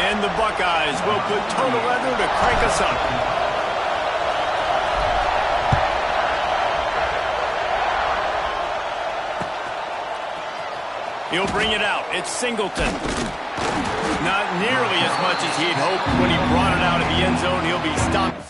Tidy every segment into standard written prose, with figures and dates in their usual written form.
And the Buckeyes will put total leather to crank us up. He'll bring it out. It's Singleton. Not nearly as much as he'd hoped when he brought it out of the end zone. He'll be stopped.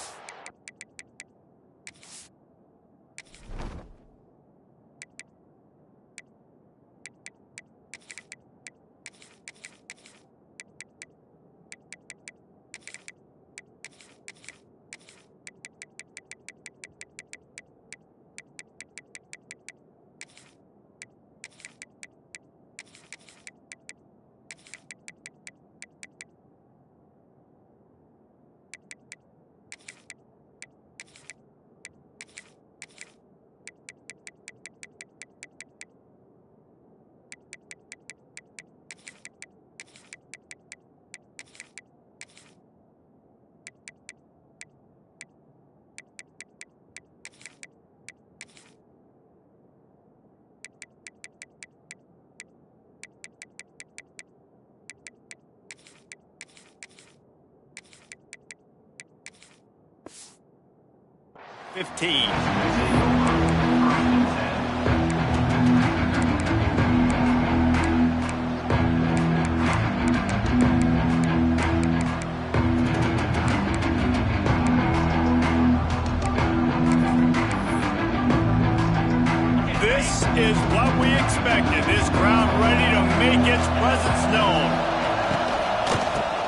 This is what we expected. This crowd ready to make its presence known.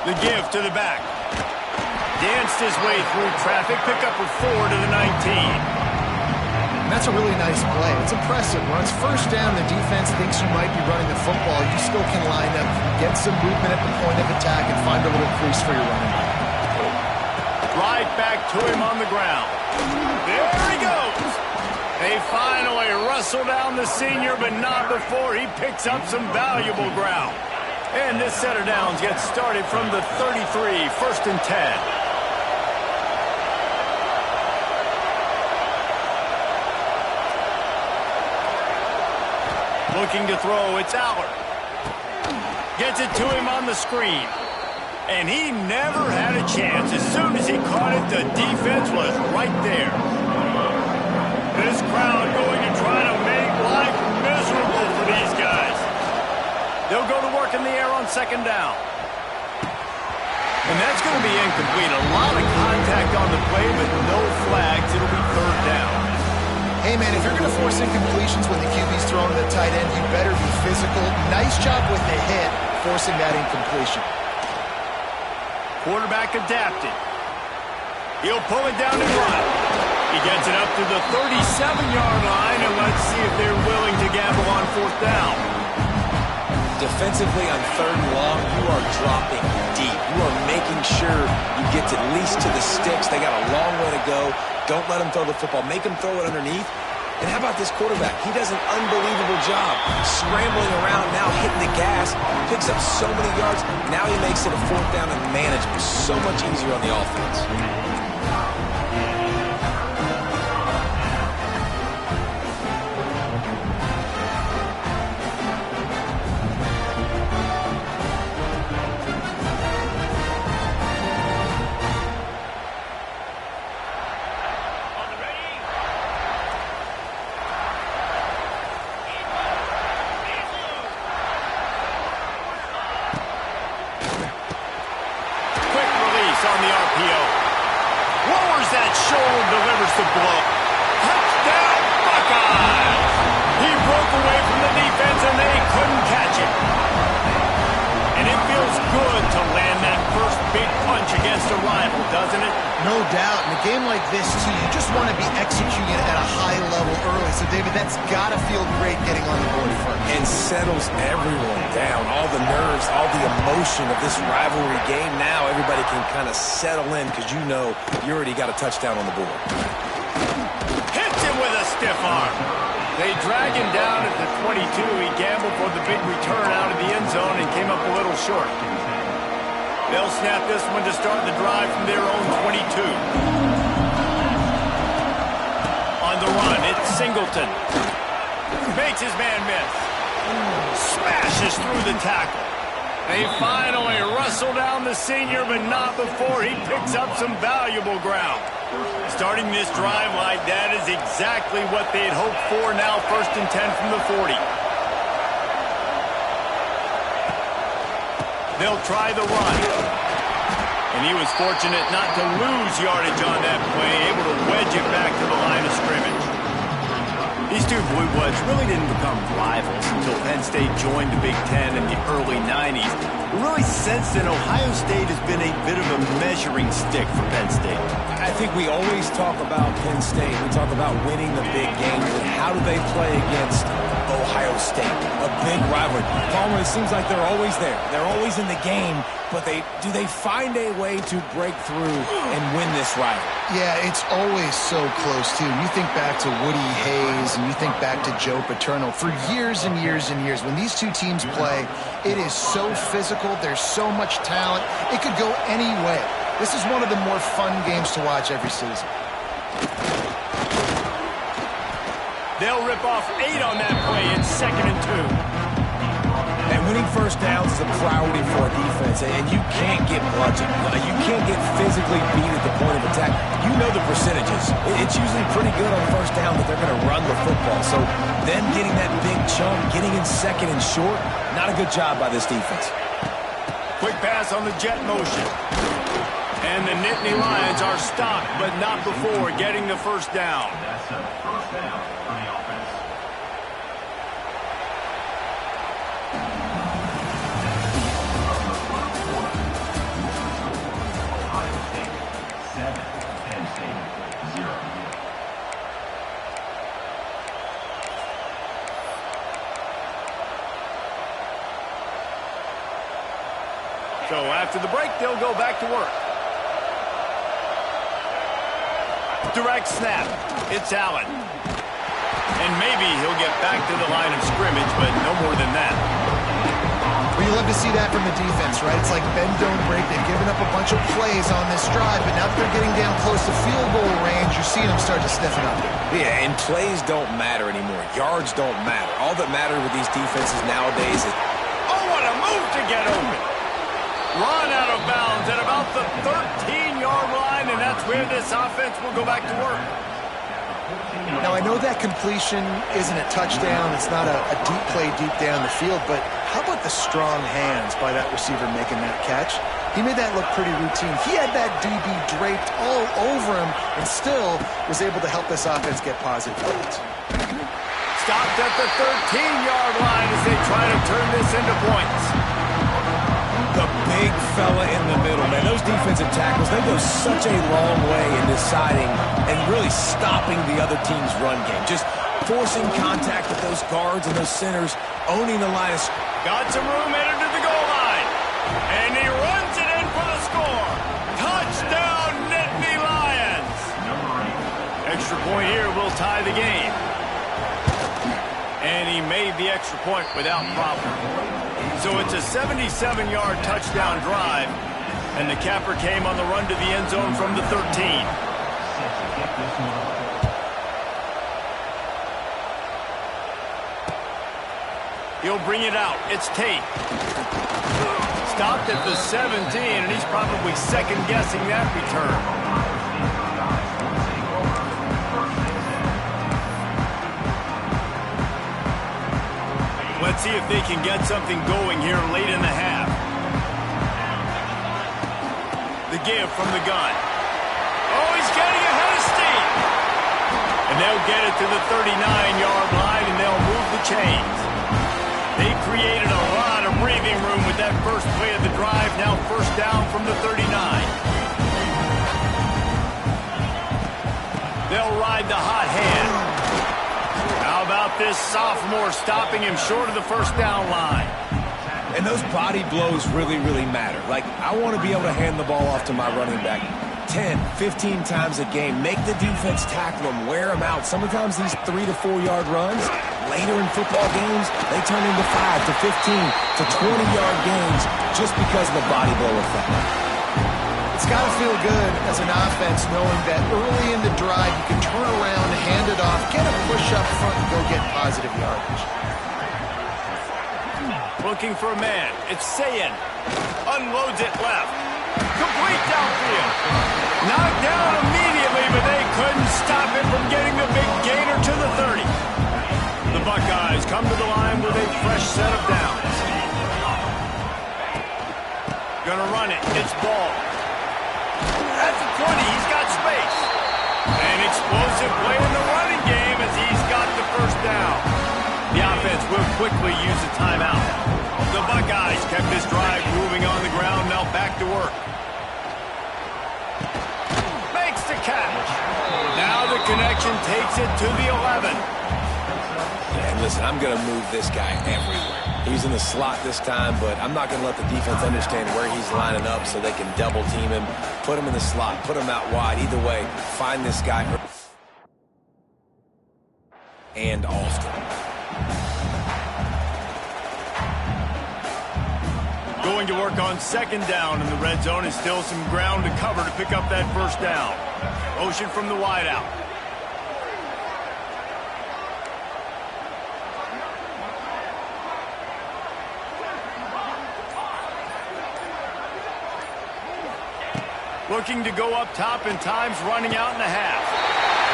The give to the back. Danced his way through traffic, pick up a 4 to the 19. And that's a really nice play. It's impressive. When it's first down, the defense thinks you might be running the football. You still can line up, get some movement at the point of attack, and find a little crease for your running back. Right back to him on the ground. There he goes. They finally wrestle down the senior, but not before he picks up some valuable ground. And this set of downs gets started from the 33, 1st and 10. Looking to throw, it's Allard. Gets it to him on the screen. And he never had a chance. As soon as he caught it, the defense was right there. This crowd going to try to make life miserable for these guys. They'll go to work in the air on 2nd down. And that's going to be incomplete. A lot of contact on the play, but no flags. It'll be 3rd down. Hey, man, if you're going to force incompletions when the QB's throwing to the tight end, you better be physical. Nice job with the hit, forcing that incompletion. Quarterback adapted. He'll pull it down and run. He gets it up to the 37-yard line, and let's see if they're willing to gamble on 4th down. Defensively on 3rd and long, you are dropping deep. You are making sure you get at least to the sticks. They got a long way to go. Don't let him throw the football. Make him throw it underneath. And how about this quarterback? He does an unbelievable job scrambling around, now hitting the gas, picks up so many yards. Now he makes it a 4th down and manageable. So much easier on the offense. On the RPO. Lowers that shoulder, delivers the blow. Touchdown, Buckeyes! He broke away from the defense and they couldn't catch him. And it feels good to land that first big punch against a rival, doesn't it? No doubt. In a game like this, too, you just want to be executing it at a high level early. So, David, that's got to feel great getting on the board first. And settles everyone down. All the nerves, all the emotion of this rivalry game. Now everybody can kind of settle in because you know you already got a touchdown on the board. Hits him with a stiff arm. They drag him down at the 22. He gambled for the big return out of the end zone and came up a little short. They'll snap this one to start the drive from their own 22. On the run, it's Singleton. Makes his man miss. Smashes through the tackle. They finally wrestle down the the senior, but not before he picks up some valuable ground. Starting this drive like that is exactly what they had hoped for. Now 1st and 10 from the 40. They'll try the run. And he was fortunate not to lose yardage on that play, able to wedge it back to the line of scrimmage. These two Blue Bloods really didn't become rivals until Penn State joined the Big Ten in the early 90s. Really, since then, Ohio State has been a bit of a measuring stick for Penn State. I think we always talk about Penn State. We talk about winning the big games, and how do they play against Ohio State? A big rivalry. Palmer, it seems like they're always there. They're always in the game, but do they find a way to break through and win this rivalry? Yeah, it's always so close, too. You think back to Woody Hayes and you think back to Joe Paterno. For years and years and years, when these two teams play, it is so physical. There's so much talent. It could go any way. This is one of the more fun games to watch every season. They'll rip off 8 on that play in 2nd and 2. And winning first downs is a priority for a defense, and you can't get bludgeoned. You can't get physically beat at the point of attack. You know the percentages. It's usually pretty good on first down that they're going to run the football. So then getting that big chunk, getting in 2nd and short, not a good job by this defense. Quick pass on the jet motion. And the Nittany Lions are stopped, but not before getting the first down. That's a first down for the offense. Ohio State 7, Penn State 0. So after the break, they'll go back to work. Direct snap. It's Allen. And maybe he'll get back to the line of scrimmage, but no more than that. Well, you love to see that from the defense, right? It's like bend, don't break. They've given up a bunch of plays on this drive, but now that they're getting down close to field goal range, you're seeing them start to stiffen up. Yeah, and plays don't matter anymore. Yards don't matter. All that matters with these defenses nowadays is... Oh, what a move to get open. Run out of bounds at about the 13-yard line, and that's where this offense will go back to work. Now, I know that completion isn't a touchdown. It's not a deep play deep down the field, but how about the strong hands by that receiver making that catch? He made that look pretty routine. He had that DB draped all over him and still was able to help this offense get positive yards. Stopped at the 13-yard line as they try to turn this into points. The big fella in the middle, man. Those defensive tackles, they go such a long way in deciding and really stopping the other team's run game. Just forcing contact with those guards and those centers, owning the line. Got some room, headed to the goal line. And he runs it in for the score. Touchdown, Nittany Lions. Extra point here will tie the game. And he made the extra point without problem. So it's a 77-yard touchdown drive, and the capper came on the run to the end zone from the 13. He'll bring it out. It's Tate. Stopped at the 17, and he's probably second-guessing that return. Let's see if they can get something going here late in the half. The give from the gun. Oh, he's getting ahead of steam. And they'll get it to the 39-yard line, and they'll move the chains. They created a lot of breathing room with that first play of the drive. Now first down from the 39. They'll ride the hot hand. How about this sophomore stopping him short of the first down line? And those body blows really, really matter. Like, I want to be able to hand the ball off to my running back 10, 15 times a game. Make the defense tackle them, wear them out. Sometimes these 3 to 4 yard runs, later in football games, they turn into 5 to 15 to 20-yard gains just because of the body blow effect. It's got to feel good as an offense knowing that early in the drive you can turn around, hand it off, get a push up front, and go get positive yardage. Looking for a man. It's Sayin. Unloads it left. Gonna run it. It's ball. At the 20, he's got space. An explosive play in the running game as he's got the first down. The offense will quickly use a timeout. The Buckeyes kept this drive moving on the ground. Now back to work. Makes the catch. Now the connection takes it to the 11. Yeah, and listen, I'm going to move this guy everywhere. He's in the slot this time, but I'm not going to let the defense understand where he's lining up so they can double team him, put him in the slot, put him out wide. Either way, find this guy and often. Going to work on second down in the red zone is still some ground to cover to pick up that first down. Motion from the wideout. Looking to go up top, and time's running out in the half.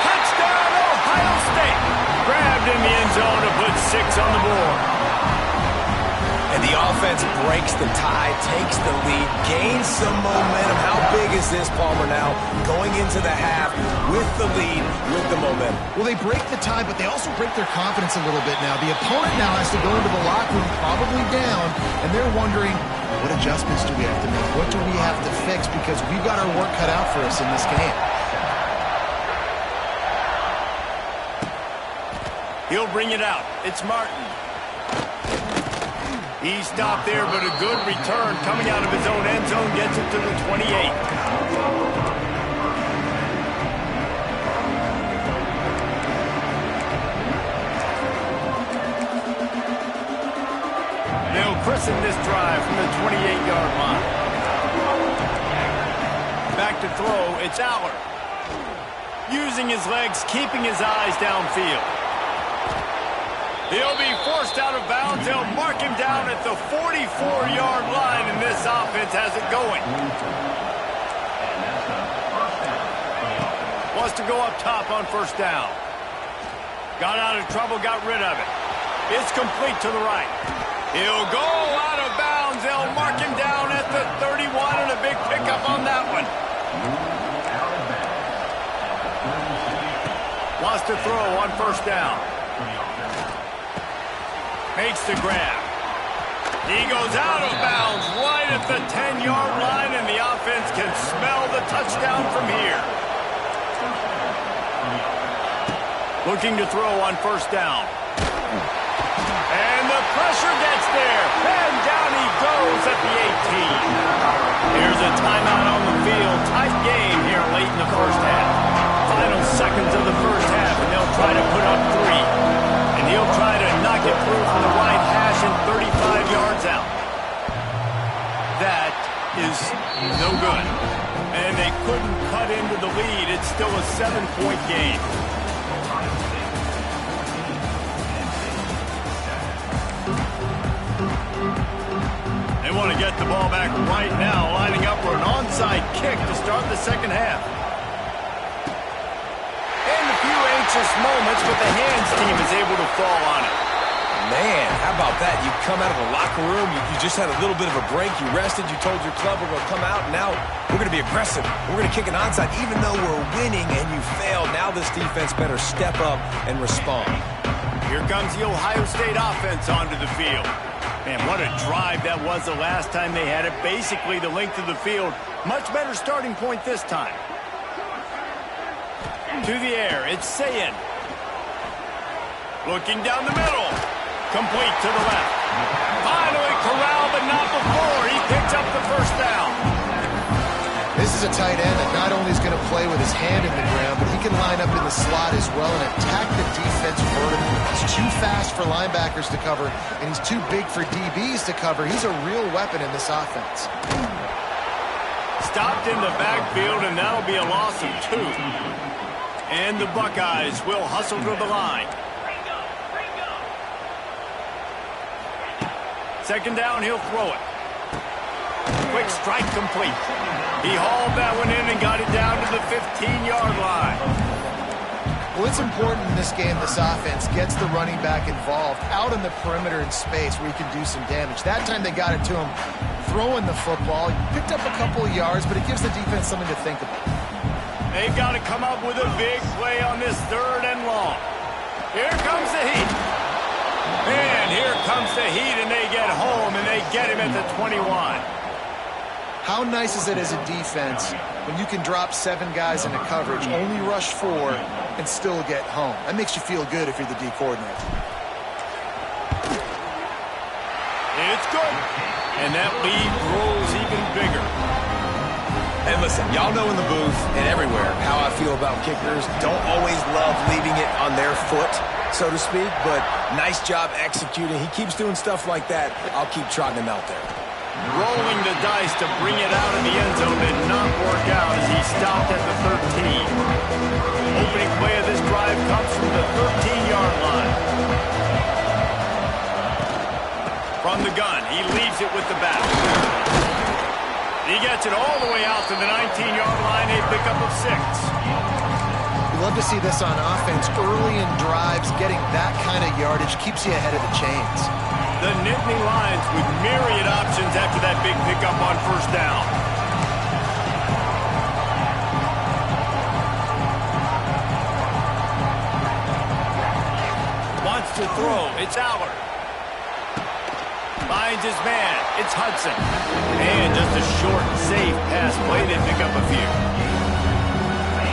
Touchdown, Ohio State! Grabbed in the end zone to put 6 on the board. And the offense breaks the tie, takes the lead, gains some momentum. How big is this, Palmer, now going into the half with the lead, with the momentum? Well, they break the tie, but they also break their confidence a little bit now. The opponent now has to go into the locker room probably down, and they're wondering, what adjustments do we have to make? What do we have to fix? Because we've got our work cut out for us in this game. He'll bring it out. It's Martin. He stopped there, but a good return coming out of his own end zone gets it to the 28. They'll christen this drive from the 28-yard line. Back to throw, it's Aller. Using his legs, keeping his eyes downfield. He'll be forced out of bounds. They'll mark him down at the 44-yard line, and this offense has it going. Wants to go up top on first down. Got out of trouble, got rid of it. It's complete to the right. He'll go out of bounds. They'll mark him down at the 31, and a big pickup on that one. Wants to throw on first down. Makes the grab. He goes out of bounds right at the 10-yard line, and the offense can smell the touchdown from here. Looking to throw on first down. And the pressure gets there. And down he goes at the 18. Here's a timeout on the field. Tight game here late in the first half. Final seconds of the first half, and they'll try to put up 3. And he'll try to knock it through from the right hash and 35 yards out. That is no good. And they couldn't cut into the lead. It's still a 7-point game. They want to get the ball back right now, lining up for an onside kick to start the second half. And a few anxious moments, but the hands team is able to fall on it. Man, how about that? You come out of the locker room, you just had a little bit of a break, you rested, you told your club we're going to come out, and now we're going to be aggressive. We're going to kick an onside, even though we're winning and you failed. Now this defense better step up and respond. Here comes the Ohio State offense onto the field. Man, what a drive that was the last time they had it. Basically the length of the field. Much better starting point this time. To the air, it's Sayin. Looking down the middle. Complete to the left. Finally corralled, but not before. He picks up the first down. This is a tight end that not only is going to play with his hand in the ground, but he can line up in the slot as well and attack the defense vertically. He's too fast for linebackers to cover, and he's too big for DBs to cover. He's a real weapon in this offense. Stopped in the backfield, and that'll be a loss of 2. And the Buckeyes will hustle to the line. Second down, he'll throw it. Quick strike complete. He hauled that one in and got it down to the 15-yard line. Well, it's important in this game this offense gets the running back involved out on the perimeter in space where he can do some damage. That time they got it to him throwing the football. He picked up a couple of yards, but it gives the defense something to think about. They've got to come up with a big play on this 3rd and long. Here comes the Heat. And here comes the Heat, and they get home, and they get him at the 21. How nice is it as a defense when you can drop 7 guys into coverage, only rush 4, and still get home? That makes you feel good if you're the D coordinator. It's good. And that lead grows even bigger. And listen, y'all know in the booth and everywhere how I feel about kickers. Don't always love leaving it on their foot, so to speak, but nice job executing. He keeps doing stuff like that. I'll keep trotting him out there. Rolling the dice to bring it out of the end zone did not work out as he stopped at the 13. Opening play of this drive comes from the 13-yard line. From the gun, he leaves it with the back. He gets it all the way out to the 19-yard line, a pickup of 6. We love to see this on offense. Early in drives, getting that kind of yardage keeps you ahead of the chains. The Nittany Lions with myriad options after that big pickup on 1st down. Wants to throw. It's Allard. Finds his man. It's Hudson. And just a short, safe pass play. They pick up a few.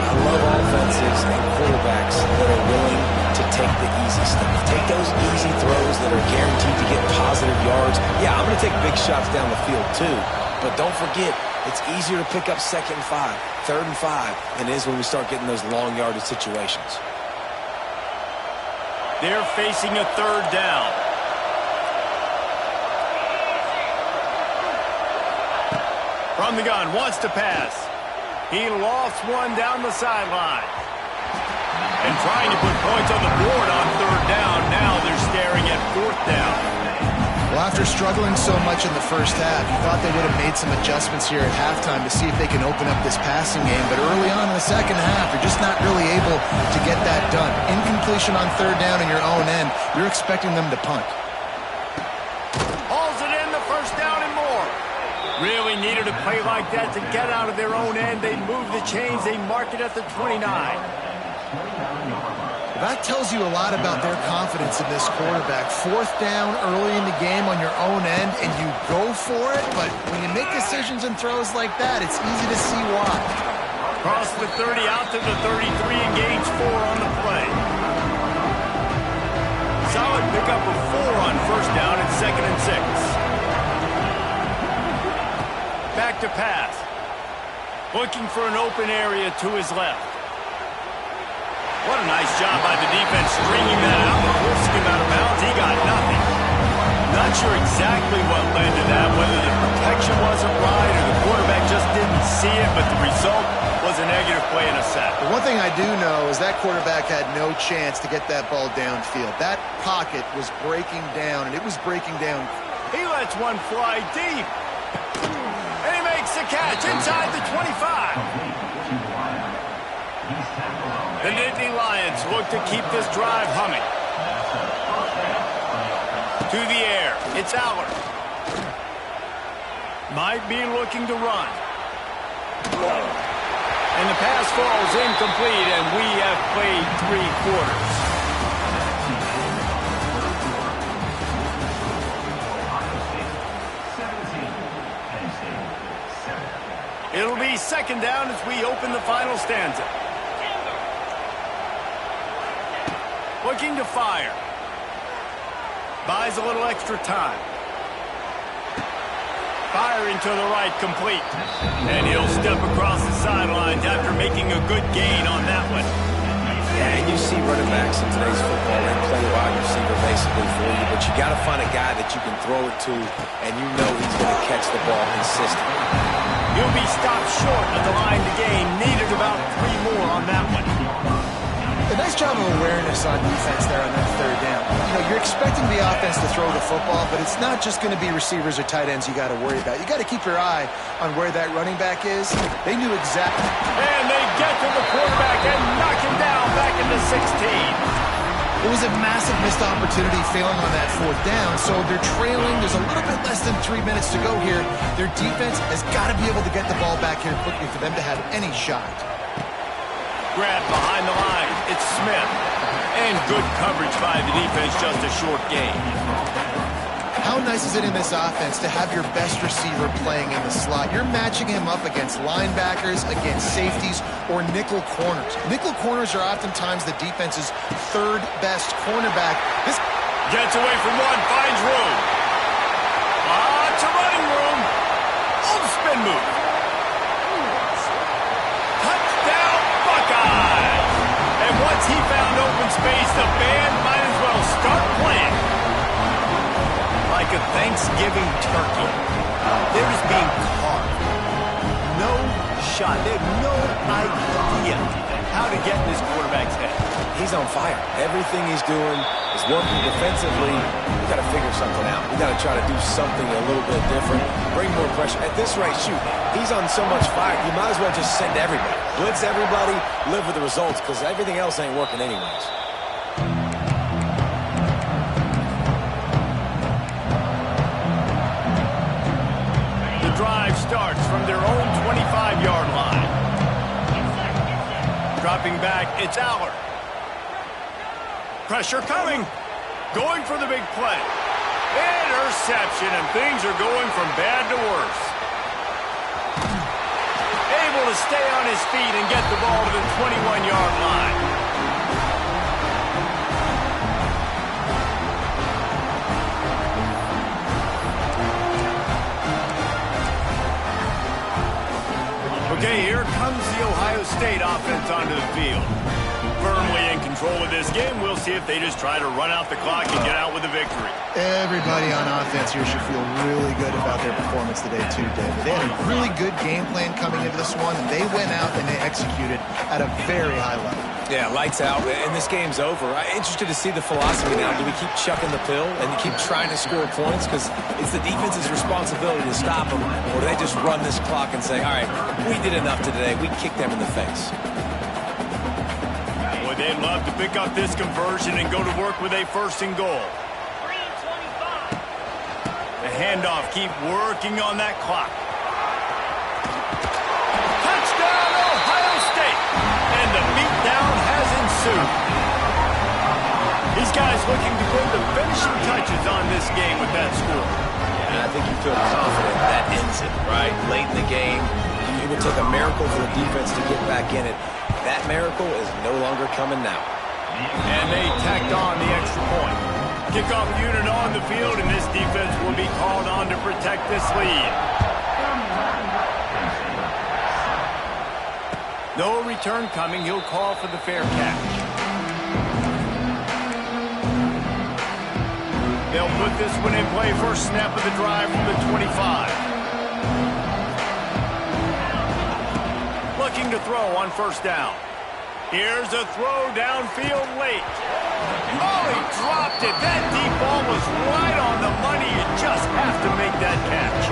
I love offenses and quarterbacks that are willing to take the easy stuff. Take those easy throws that are guaranteed to get positive yards. Yeah, I'm going to take big shots down the field too. But don't forget, it's easier to pick up 2nd and 5, 3rd and 5 than it is when we start getting those long yardage situations. They're facing a 3rd down. From the gun, wants to pass. He lofts one down the sideline. And trying to put points on the board on 3rd down. Now they're staring at 4th down. Well, after struggling so much in the first half, you thought they would have made some adjustments here at halftime to see if they can open up this passing game. But early on in the second half, you're just not really able to get that done. Incompletion on 3rd down in your own end, you're expecting them to punt. Hauls it in, the 1st down and more. Really needed a play like that to get out of their own end. They move the chains. They mark it at the 29. That tells you a lot about their confidence in this quarterback. 4th down early in the game on your own end, and you go for it. But when you make decisions and throws like that, it's easy to see why. Cross the 30 out to the 33 and gains 4 on the play. Solid pickup of 4 on 1st down and 2nd and 6. Back to pass. Looking for an open area to his left. What a nice job by the defense stringing that out and forcing him out of bounds. He got nothing. Not sure exactly what led to that, whether the protection wasn't right or the quarterback just didn't see it, but the result was a negative play and a sack. The one thing I do know is that quarterback had no chance to get that ball downfield. That pocket was breaking down, and it was breaking down. He lets one fly deep. And he makes the catch inside the 25. The Nittany Lions look to keep this drive humming. To the air, it's Allard. Might be looking to run. And the pass falls incomplete, and we have played 3 quarters. It'll be 2nd down as we open the final stanza. Looking to fire. Buys a little extra time. Firing to the right, complete. And he'll step across the sidelines after making a good gain on that one. Yeah, and you see running backs in today's football, they play wide receiver basically for you, but you got to find a guy that you can throw it to, and you know he's going to catch the ball consistently. He'll be stopped short of the line to gain. Needed about 3 more on that one. A nice job of awareness on defense there on that 3rd down. You know, you're expecting the offense to throw the football, but it's not just going to be receivers or tight ends you got to worry about. You got to keep your eye on where that running back is. They knew exactly. And they get to the quarterback and knock him down back into 16. It was a massive missed opportunity failing on that fourth down, so they're trailing. There's a little bit less than 3 minutes to go here. Their defense has got to be able to get the ball back here quickly for them to have any shot. Grab behind the line. It's Smith. And good coverage by the defense, just a short gain. How nice is it in this offense to have your best receiver playing in the slot? You're matching him up against linebackers, against safeties, or nickel corners. Nickel corners are oftentimes the defense's third best cornerback. This gets away from one, finds room. Lots of running room. Oh, spin move. Touchdown, Buckeyes. And once he found open space, the band might as well start playing. Like a Thanksgiving turkey. They're just being carved. No shot. They have no idea how to get in this quarterback's head. He's on fire. Everything he's doing is working defensively. We got to figure something out. We got to try to do something a little bit different. Bring more pressure. At this rate, shoot, he's on so much fire, you might as well just send everybody. Blitz everybody, live with the results, because everything else ain't working anyways. Drive starts from their own 25-yard line. Dropping back, it's Aller. Pressure coming. Going for the big play. Interception, and things are going from bad to worse. Able to stay on his feet and get the ball to the 21-yard line. Okay, here comes the Ohio State offense onto the field. Firmly in control of this game. We'll see if they just try to run out the clock and get out with a victory. Everybody on offense here should feel really good about their performance today too, David. They had a really good game plan coming into this one, and they went out and they executed at a very high level. Yeah, lights out, and this game's over. I'm interested to see the philosophy now. Do we keep chucking the pill and keep trying to score points? Because it's the defense's responsibility to stop them. Or do they just run this clock and say, all right, we did enough today. We kicked them in the face. Boy, they'd love to pick up this conversion and go to work with a first and goal. The handoff, keep working on that clock. Touchdown, Ohio State! And the beatdown has ensued. These guys looking to put the finishing touches on this game with that score. Yeah, I think you feel confident that ends it, right? Late in the game, it would take a miracle for the defense to get back in it. That miracle is no longer coming now. And they tacked on the extra point. Kickoff unit on the field, and this defense will be called on to protect this lead. No return coming. He'll call for the fair catch. They'll put this one in play. First snap of the drive from the 25. Looking to throw on first down. Here's a throw downfield late. Oh, he dropped it. That deep ball was right on the money. You just have to make that catch.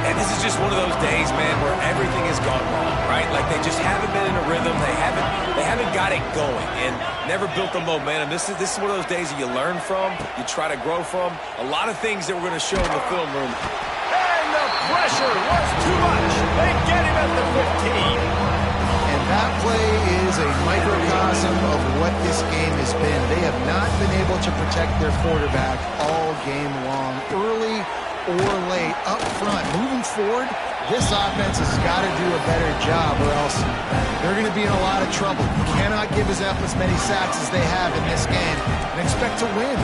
And this is just one of those days, man, where everything has gone wrong, right? Like they just haven't been in a rhythm. They haven't got it going and never built the momentum. This is one of those days that you learn from, you try to grow from. A lot of things that we're going to show in the film room. And the pressure was too much. They get him at the 15. And that play is a microcosm of what this game has been. They have not been able to protect their quarterback all game long, early or late, up front. Moving forward, this offense has got to do a better job, or else they're going to be in a lot of trouble. You cannot give us up as many sacks as they have in this game and expect to win.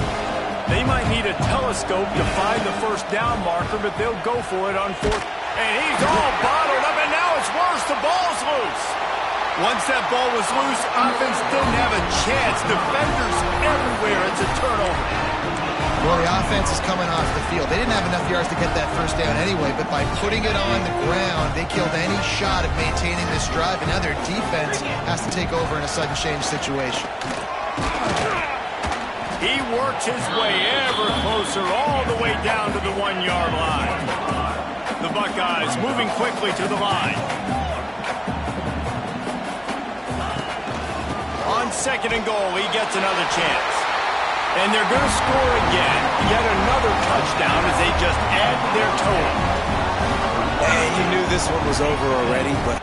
They might need a telescope to find the first down marker, but they'll go for it on fourth. And he's all bottled up, and now it's worse. The ball's loose. Once that ball was loose, offense didn't have a chance. Defenders everywhere. It's a turnover. Well, the offense is coming off the field. They didn't have enough yards to get that first down anyway, but by putting it on the ground, they killed any shot at maintaining this drive, and now their defense has to take over in a sudden change situation. He works his way ever closer all the way down to the 1-yard line. The Buckeyes moving quickly to the line. On second and goal, he gets another chance. And they're going to score again. Yet another touchdown as they just add to their total. And you knew this one was over already, but